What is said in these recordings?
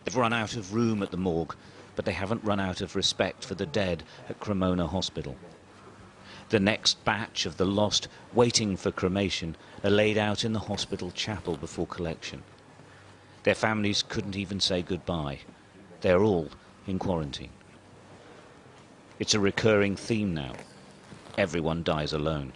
They've run out of room at the morgue, but they haven't run out of respect for the dead at Cremona Hospital. The next batch of the lost waiting for cremation are laid out in the hospital chapel before collection. Their families couldn't even say goodbye. They're all in quarantine. It's a recurring theme now. Everyone dies alone.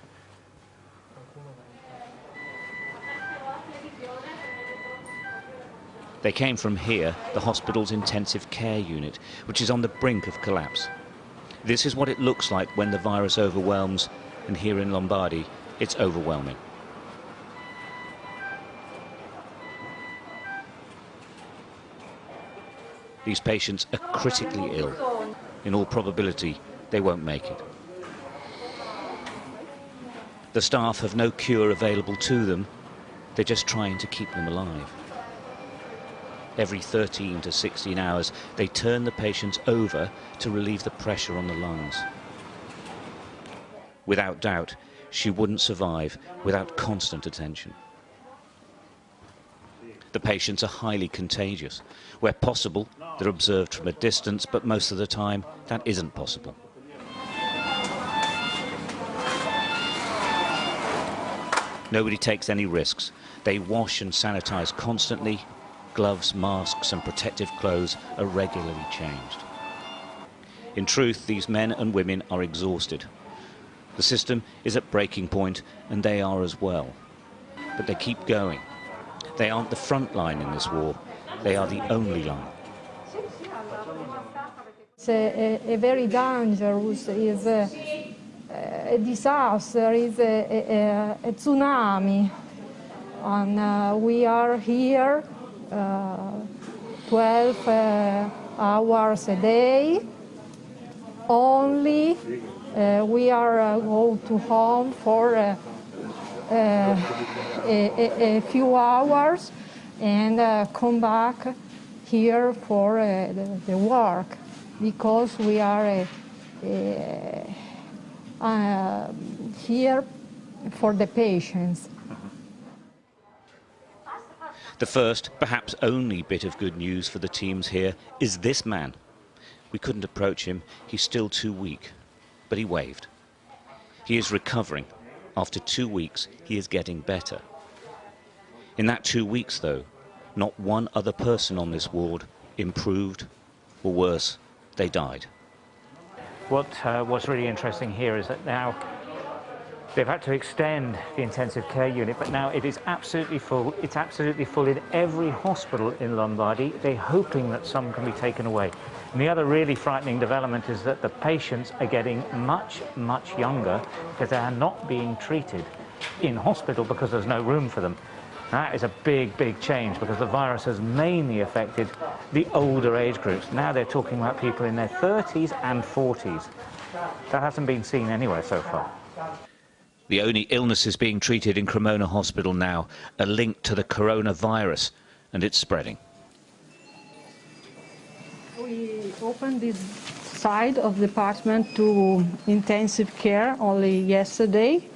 They came from here, the hospital's intensive care unit, which is on the brink of collapse. This is what it looks like when the virus overwhelms, and here in Lombardy, it's overwhelming. These patients are critically ill. In all probability, they won't make it. The staff have no cure available to them. They're just trying to keep them alive. Every 13 to 16 hours, they turn the patients over to relieve the pressure on the lungs. Without doubt, she wouldn't survive without constant attention. The patients are highly contagious. Where possible, they're observed from a distance, but most of the time, that isn't possible. Nobody takes any risks. They wash and sanitize constantly. Gloves, masks and protective clothes are regularly changed. In truth, these men and women are exhausted. The system is at breaking point, and they are as well. But they keep going. They aren't the front line in this war. They are the only line. It's a very dangerous, is a disaster, is a tsunami. And we are here 12 hours a day. Only we are go to home for a few hours and come back here for the work, because we are here for the patients. The first, perhaps only bit of good news for the teams here is this man. We couldn't approach him, he's still too weak, but he waved. He is recovering. After 2 weeks, he is getting better. In that 2 weeks, though, not one other person on this ward improved, or worse, they died. What's really interesting here is that now they've had to extend the intensive care unit, but now it is absolutely full. It's absolutely full in every hospital in Lombardy. They're hoping that some can be taken away. And the other really frightening development is that the patients are getting much, much younger because they are not being treated in hospital because there's no room for them. That is a big, big change, because the virus has mainly affected the older age groups. Now they're talking about people in their 30s and 40s. That hasn't been seen anywhere so far. The only illnesses being treated in Cremona Hospital now are linked to the coronavirus, and it's spreading. We opened this side of the department to intensive care only yesterday,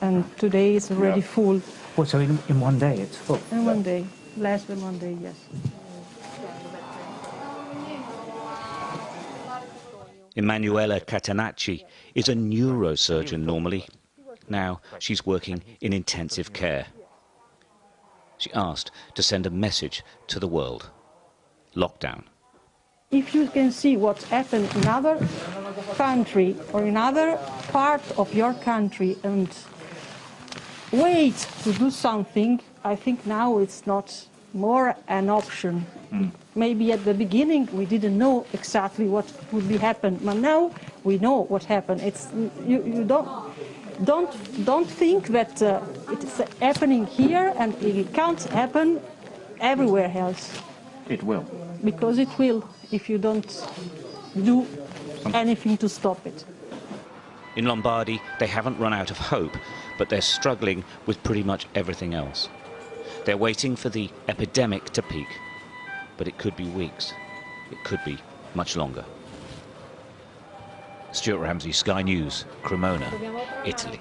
and today it's already full. Oh, so in one day it's full? In one day, less than one day, yes. Emanuela Catanacci is a neurosurgeon normally. Now she's working in intensive care. She asked to send a message to the world. Lockdown. If you can see what's happened in another country or in another part of your country and wait to do something, I think now it's not more an option. Maybe at the beginning we didn't know exactly what would be happen, but now we know what happened. It's you don't think that it's happening here and it can't happen everywhere else. It will. Because it will, if you don't do anything to stop it. In Lombardy, they haven't run out of hope, but they're struggling with pretty much everything else. They're waiting for the epidemic to peak, but it could be weeks. It could be much longer. Stuart Ramsey, Sky News, Cremona, Italy.